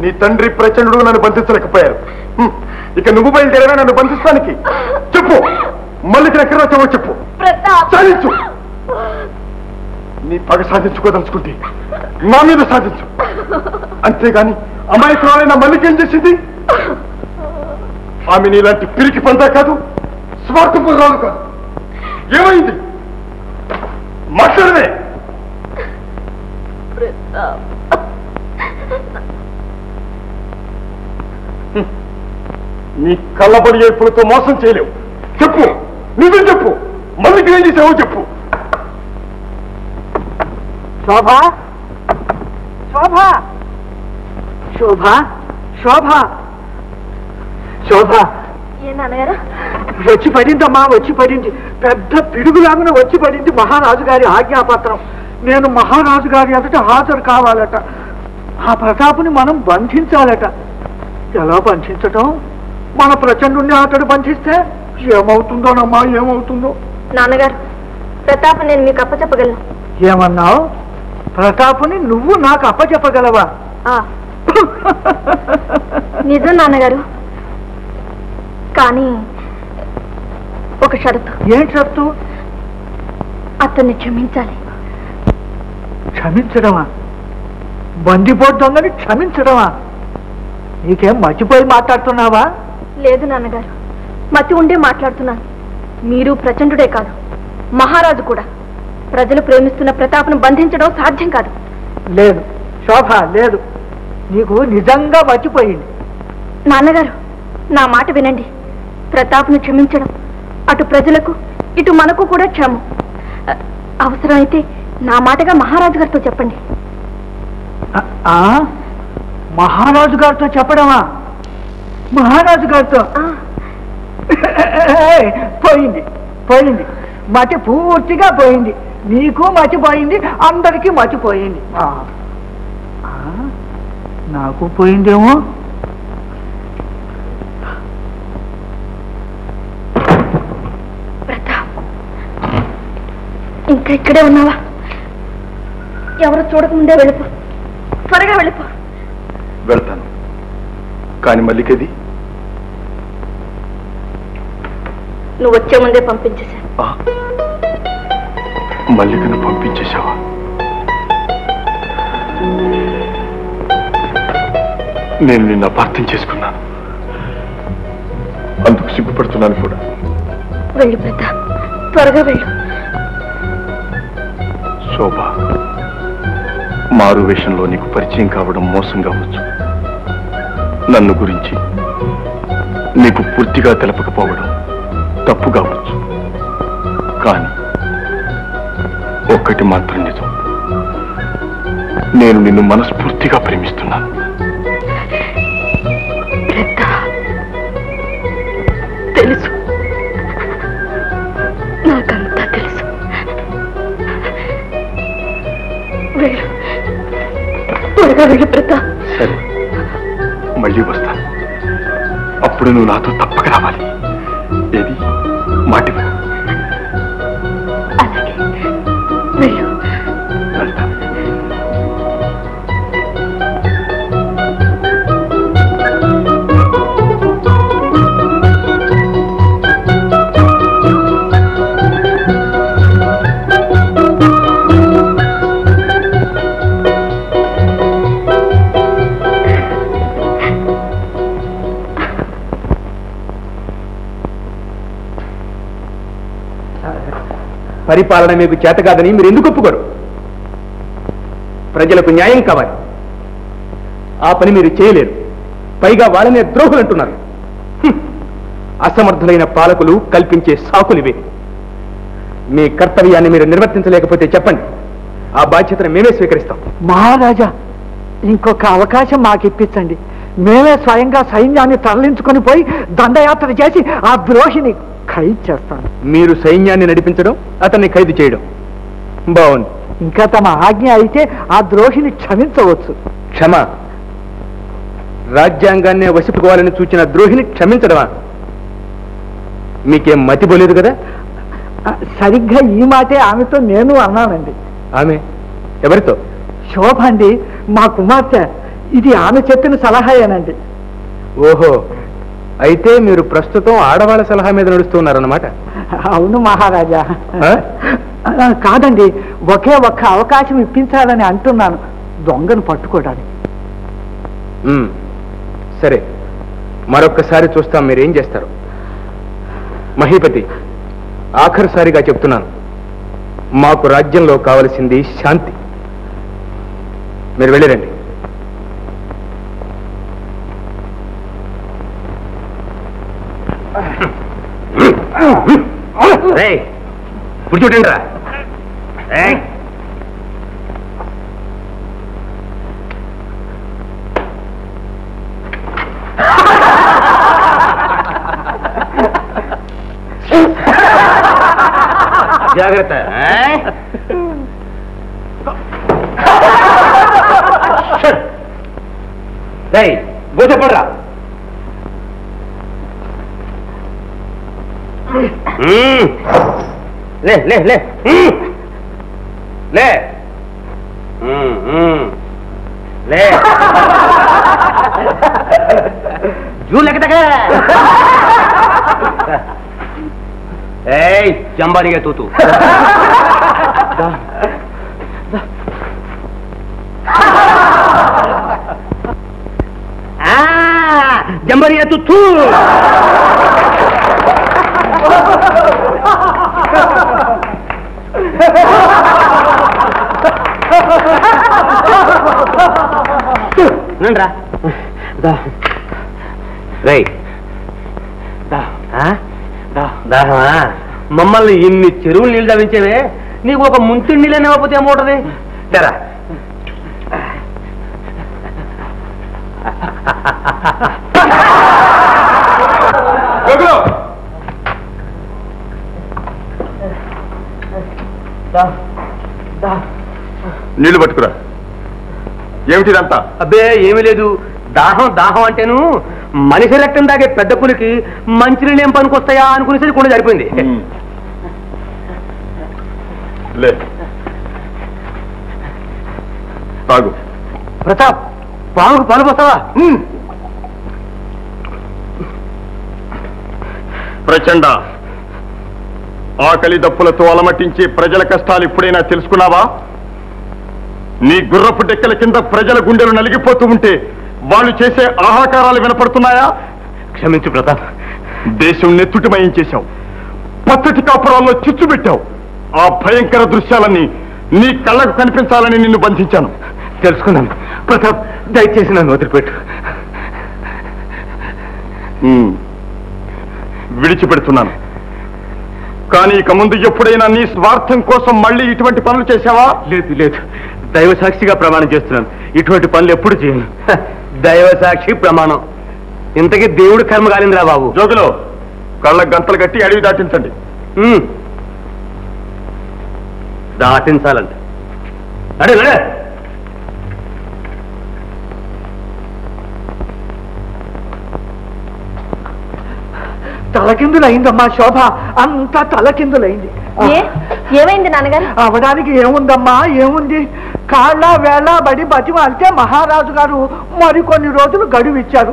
నీ తండ్రి ప్రచండుడు నన్ను బంధించలేకపోయారు. ఇక నువ్వు బయలుదేరవే నన్ను బంధిస్తానికి. చెప్పు, మళ్ళీ ఎక్కడ వచ్చావో చెప్పు. సాధించు. నీ పగ సాధించుకోదలుచుకుంటే నా మీద సాధించు. అంతేగాని అమాయకురాలైన మల్లికేం చేసింది? ఆమె నీలాంటి పిరికి పందా కాదు, స్వార్థపరాలు కాదు. ఏమైంది? మాట్లాడవే. నీ కళ్ళబడి ఏర్పులతో మోసం చేయలేవు. చెప్పు, నిజం చెప్పు. మళ్ళీ ఏం చేసావో చెప్పు. శోభా, శోభా, శోభా, శోభా, శోభా. ఏ నాన్నగారు? వచ్చి పడిందమ్మా, వచ్చి పడింది. పెద్ద పిడుగులాగా వచ్చి పడింది మహారాజు గారి ఆజ్ఞాపత్రం. నేను మహారాజు గారి ఎదుట హాజరు కావాలట. ఆ ప్రతాపుని మనం బంధించాలట. ఎలా బంధించటం? మన ప్రచండుని అతడు బంధిస్తే ఏమవుతుందోనమ్మా, ఏమవుతుందో. నాన్నగారు, ప్రతాప్ నేను మీకు అప్పచెప్పగలను. ఏమన్నావు? ప్రతాపుని నువ్వు నాకు అప్పచెప్పగలవా? నిజం నాన్నగారు, కానీ ఒక షరతు. ఏం షరతు? అతన్ని క్షమించాలి. క్షమించడమా? బందిపోటు దొంగని క్షమించడమా? నీకేం మర్చిపోయి మాట్లాడుతున్నావా? లేదు నాన్నగారు, మతి ఉండే మాట్లాడుతున్నాను. మీరు ప్రచండుడే కాదు, మహారాజు కూడా. ప్రజలు ప్రేమిస్తున్న ప్రతాప్ను బంధించడం సాధ్యం కాదు. లేదు శోభ, లేదు. నీకు నిజంగా మర్చిపోయింది. నాన్నగారు, నా మాట వినండి. ప్రతాప్ను క్షమించడం అటు ప్రజలకు ఇటు మనకు కూడా క్షేమం. అవసరమైతే నా మాటగా మహారాజు గారితో చెప్పండి. మహారాజు గారితో చెప్పడమా? మహారాజు గారితో? పోయింది, పోయింది. మతి పూర్తిగా పోయింది. నీకు మర్చిపోయింది, అందరికీ మర్చిపోయింది. నాకు పోయిందేమో. ప్రతాప్, ఇంకా ఇక్కడే ఉన్నావా? ఎవరు చూడకముందే వెళ్ళిపో, త్వరగా వెళ్ళిపో. వెళ్తాను, కానీ మల్లికది నువ్వు వచ్చే ముందే పంపించేశాను. మల్లికను పంపించేశావా? నేను నిన్ను అపార్థం చేసుకున్నాను, అందుకు సిగ్గుపడుతున్నాను కూడా. వెళ్ళు ప్రతాప్, త్వరగా వెళ్ళు. శోభ, మారు వేషంలో నీకు పరిచయం కావడం మోసం కావచ్చు. నన్ను గురించి నీకు పూర్తిగా తెలపకపోవడం తప్పు కావచ్చు. కానీ ఒక్కటి మాత్రం నిజం, నేను నిన్ను మనస్ఫూర్తిగా ప్రేమిస్తున్నాను. తెలుసు, నాకంతా తెలుసు. వెళ్ళు, త్వరగా వెళ్ళు ప్రతాప్. సరే, మళ్ళీ వస్తాను. అప్పుడు నువ్వు నాతో తప్పక రావాలి. ఏది మాట? అలాగే, వెళ్ళు. వెళ్తాను. పరిపాలన మీకు చేత కాదని మీరు ఎందుకు ఒప్పుకోరు? ప్రజలకు న్యాయం కావాలి, ఆ పని మీరు చేయలేరు. పైగా వాళ్ళనే ద్రోహులు అంటున్నారు. అసమర్థులైన పాలకులు కల్పించే సాకులివే. మీ కర్తవ్యాన్ని మీరు నిర్వర్తించలేకపోతే చెప్పండి, ఆ బాధ్యతను మేమే స్వీకరిస్తాం. మహారాజా, ఇంకొక అవకాశం మాకు ఇప్పించండి. మేమే స్వయంగా సైన్యాన్ని తరలించుకొని పోయి దండయాత్ర చేసి ఆ ద్రోహిని ఖైదు చేస్తాను. మీరు సైన్యాన్ని నడిపించడం, అతన్ని ఖైదు చేయడం బాగుంది. ఇంకా తమ ఆజ్ఞ అయితే ఆ ద్రోహిని క్షమించవచ్చు. క్షమ? రాజ్యాంగాన్నే వశిపుకోవాలని సూచిన ద్రోహిని క్షమించడమా? మీకేం మతిపోలేదు కదా? సరిగ్గా ఈ మాటే ఆమెతో నేను అన్నానండి. ఆమె ఎవరితో? శోభ అండి, మా కుమార్తె. ఇది ఆమె చెప్పిన సలహాయేనండి. ఓహో, అయితే మీరు ప్రస్తుతం ఆడవాళ్ళ సలహా మీద నడుస్తున్నారన్నమాట. అవును మహారాజా. కాదండి, ఒకే ఒక్క అవకాశం ఇప్పించాలని అంటున్నాను, దొంగను పట్టుకోవడానికి. సరే, మరొక్కసారి చూస్తాం మీరేం చేస్తారు. మహీపతి, ఆఖరిసారిగా చెప్తున్నాను, మాకు రాజ్యంలో కావలసింది శాంతి. మీరు వెళ్ళిరండి. ఇప్పుడు చూడండి రా. జాగ్రత్త. బోధపడరా. లే లే లే లే లే జూ లెక్క चंबारी तू तू जंबरिया तू तू మమ్మల్ని ఇన్ని చెరువులు నీళ్ళు తవ్వించేవే, నీకు ఒక ముంచుడు నీళ్ళని ఇవ్వకపోతే ఏమవుతుంది? తెరా నీళ్లు పట్టుకురా. ఏమిటిదంతా? అబ్బే ఏమీ లేదు. దాహం దాహం అంటేను మనిషి రక్తం తాగే పెద్ద పులికి మంచినీళ్ళు ఏం పనికొస్తాయా అనుకునేసరికి కూడా సరిపోయింది. లే తాగు. ప్రతాప్, పాముకు పాలు పోస్తావా? ప్రచండ, ఆకలి దప్పులతో అలమటించే ప్రజల కష్టాలు ఇప్పుడైనా తెలుసుకున్నావా? నీ గుర్రపు డెక్కల కింద ప్రజల గుండెలు నలిగిపోతూ ఉంటే వాళ్ళు చేసే ఆహాకారాలు వినపడుతున్నాయా? క్షమించు ప్రతాప్. దేశం నెత్తుటిమయం చేశావు, పచ్చటి కాపురాల్లో చిచ్చు పెట్టావు. ఆ భయంకర దృశ్యాలన్నీ నీ కళ్ళకు కనిపించాలని నిన్ను బంధించాను. తెలుసుకున్నాను ప్రతాప్, దయచేసి నన్ను వదిలిపెట్టు. విడిచిపెడుతున్నాను. కానీ ఇక ముందు ఎప్పుడైనా నీ స్వార్థం కోసం మళ్ళీ ఇటువంటి పనులు చేశావా? లేదు లేదు, దైవ సాక్షిగా ప్రమాణం చేస్తున్నాను, ఇటువంటి పనులు ఎప్పుడు చేయను. దైవ సాక్షి ప్రమాణం. ఇంతకీ దేవుడు కర్మ కాలిందిరా బాబు. జోగులో కళ్ళకు గంతలు కట్టి అడవి దాటించండి. దాటించాలంట. అడే లే. తలకిందులైందమ్మా శోభ, అంతా తలకిందులైంది. ఏమైంది నాన్నగారు? అవడానికి ఏముందమ్మా, ఏముంది? కాళ్ళ వేళ బడి బతిమాలితే మహారాజు గారు మరికొన్ని రోజులు గడువు ఇచ్చారు.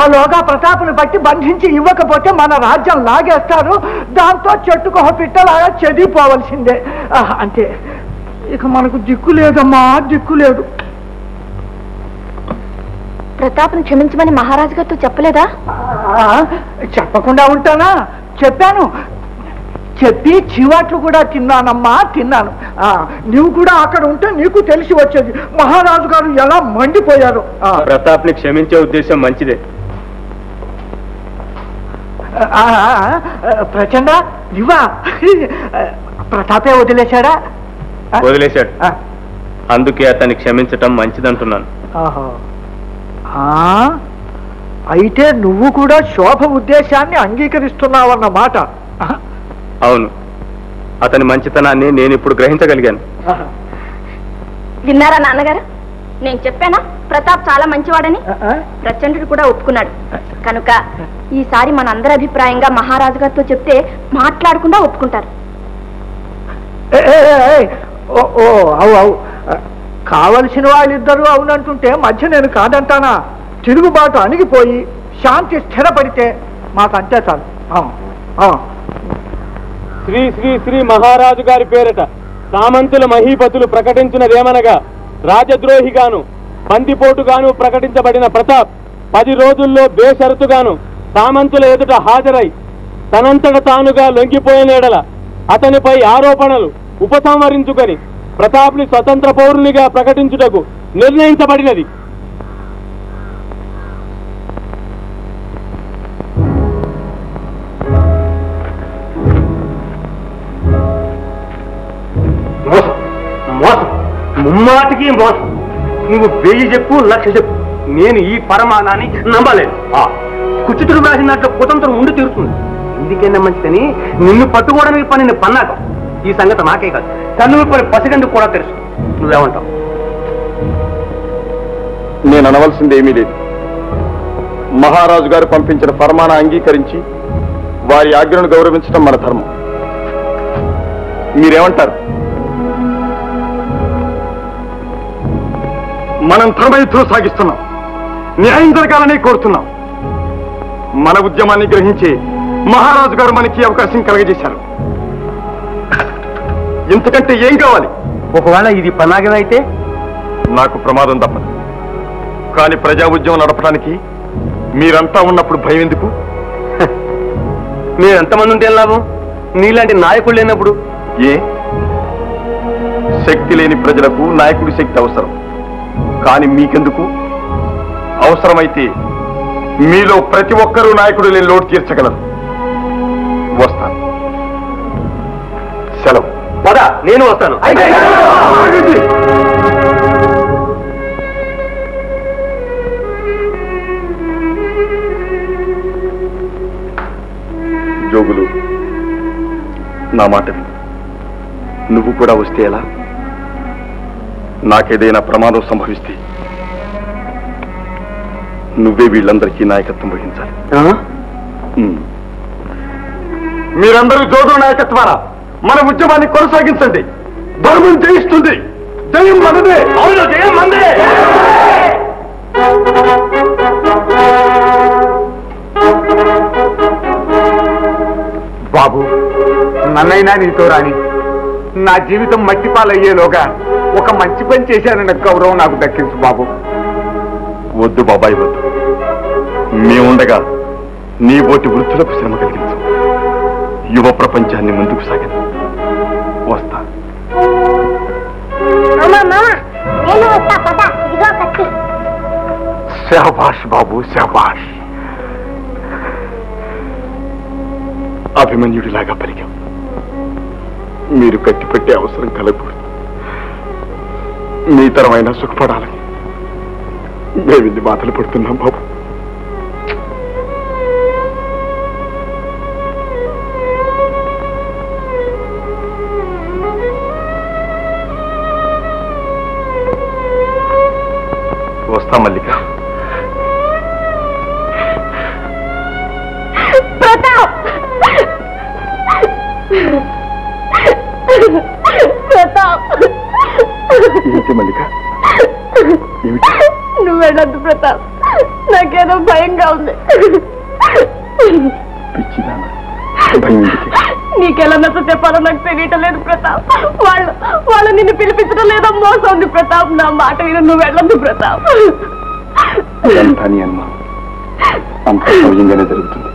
ఆలోగా ప్రతాపుని బట్టి బంధించి ఇవ్వకపోతే మన రాజ్యం లాగేస్తారు. దాంతో చెట్టుకొహ పిట్టలాగా చెదిరిపోవలసిందే. అంతే, ఇక మనకు దిక్కు లేదమ్మా, దిక్కు లేదు. ప్రతాప్ను క్షమించమని మహారాజు గారితో చెప్పలేదా? చెప్పకుండా ఉంటానా? చెప్పాను. చెప్పి చివాట్లు కూడా తిన్నానమ్మా, తిన్నాను. నువ్వు కూడా అక్కడ ఉంటే నీకు తెలిసి వచ్చేది మహారాజు గారు ఎలా మండిపోయారు. ప్రతాప్ ని క్షమించే ఉద్దేశం మంచిదే. ప్రచండ, నువ్వా? ప్రతాపే వదిలేశాడా? వదిలేశాడు, అందుకే అతన్ని క్షమించటం మంచిదంటున్నాను. అయితే నువ్వు కూడా శోభ ఉద్దేశాన్ని అంగీకరిస్తున్నావన్నమాట. అవును, అతని మంచితనాన్ని నేను ఇప్పుడు గ్రహించగలిగాను. విన్నారా నాన్నగారు? నేను చెప్పానా ప్రతాప్ చాలా మంచివాడని? ప్రచండుడు కూడా ఒప్పుకున్నాడు. కనుక ఈసారి మనందరి అభిప్రాయంగా మహారాజు గారితో చెప్తే మాట్లాడకుండా ఒప్పుకుంటారు. కావలసిన వాళ్ళిద్దరూ అవునంటుంటే మధ్య నేను కాదంటానా? తిరుగుబాటు అణిగిపోయి శాంతి స్థిరపడితే మాకంతే చాలు. శ్రీ శ్రీ శ్రీ మహారాజు గారి పేరిట సామంతుల మహీపతులు ప్రకటించినదేమనగా, రాజద్రోహిగాను బందిపోటుగాను ప్రకటించబడిన ప్రతాప్ 10 రోజుల్లో బేషరతుగాను సామంతుల ఎదుట హాజరై తనంతట తానుగా లొంగిపోయిన ఎడల అతనిపై ఆరోపణలు ఉపసంహరించుకొని ప్రతాప్ని స్వతంత్ర పౌరునిగా ప్రకటించుటకు నిర్ణయించబడినది. ముమ్మాటికి మోసం. నువ్వు 1000 చెప్పు 1,00,000 చెప్పు, నేను ఈ పరమానాన్ని నమ్మలేదు. కుచితుడు రాసినట్లు కుతంత్రం ఉండి తీరుతుంది. ఇందుకైనా మంచిదని నిన్ను పట్టుకోవడానికి పని పన్నాక ఈ సంగతి నాకే కాదు, కన్నుల పని పసిగందుకు కూడా తెలుసు. నువ్వేమంటావు? నేను అనవలసింది ఏమీ లేదు. మహారాజు గారు పంపించిన ఫర్మానా అంగీకరించి వారి ఆజ్ఞను గౌరవించడం మన ధర్మం. మీరేమంటారు? మనం ధర్మయుద్ధం సాగిస్తున్నాం, న్యాయం జరగాలని కోరుతున్నాం. మన ఉద్యమాన్ని గ్రహించి మహారాజు గారు మనకి అవకాశం కలగజేశారు. ఇంతకంటే ఏం కావాలి? ఒకవేళ ఇది పన్నాగం అయితే నాకు ప్రమాదం తప్పదు. కానీ ప్రజా ఉద్యమం నడపడానికి మీరంతా ఉన్నప్పుడు భయం ఎందుకు? మీరు ఎంతమంది ఉంటే లాభం? నీలాంటి నాయకుడు లేనప్పుడు. ఏ శక్తి లేని ప్రజలకు నాయకుడి శక్తి అవసరం, కానీ మీకెందుకు? అవసరమైతే మీలో ప్రతి ఒక్కరూ నాయకుడు లేని లోటు తీర్చగలరు. వస్తాను. సెలవు. పద, నేను వస్తాను. జోగులు, నా మాట విను. నువ్వు కూడా వస్తే ఎలా? నాకేదైనా ప్రమాదం సంభవిస్తే నువ్వే వీళ్ళందరికీ నాయకత్వం వహించాలి. మీరందరూ జోగుల నాయకత్వారా మన ఉద్యమాన్ని కొనసాగించండి. ధర్మం జయిస్తుంది. జయం మనదే. అవును, జయం మనదే. బాబు, నన్నైనా నీతో రాని నా జీవితం మట్టిపాలయ్యేలోగా ఒక మంచి పని చేశానన్న గౌరవం నాకు దక్కించు బాబు. వద్దు బాబాయ్, వద్దు. మేముండగా నీ బోటి వృద్ధులకు శ్రమ కలిగించు. యువ ప్రపంచాన్ని ముందుకు సాగను. వస్తా. శాబాష్ బాబు, శాబాష్. అభిమన్యుడిలాగా పలికాం. మీరు కట్టిపెట్టే అవసరం కలగకూడదు. మీ తరమైనా సుఖపడాలని మేమిన్ని బాధలు పడుతున్నాం బాబు. వస్తా మల్లిక. ప్రతాప్, ప్రతాప్. ఏంటి మల్లిక? నువ్వు వెళ్ళొద్దు ప్రతాప్, నాకేదో భయంగా ఉంది. పిచ్చిదానా, భయం ఎందుకు? నీకెలా నచ్చ చెప్పాలో నాకు తెలియటం లేదు ప్రతాప్. వాళ్ళు నిన్ను పిలిపించడం లేదో మోసం ఉంది ప్రతాప్. నా మాట విను, నువ్వు వెళ్ళొద్దు ప్రతాప్. అంతా నీ అనుమానం. అంత సౌజన్యంగానే జరుగుతుంది.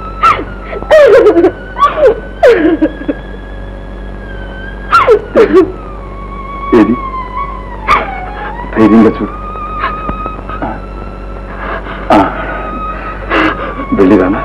ఏది ధైర్యంగా చూడు. వెళ్ళిరానా?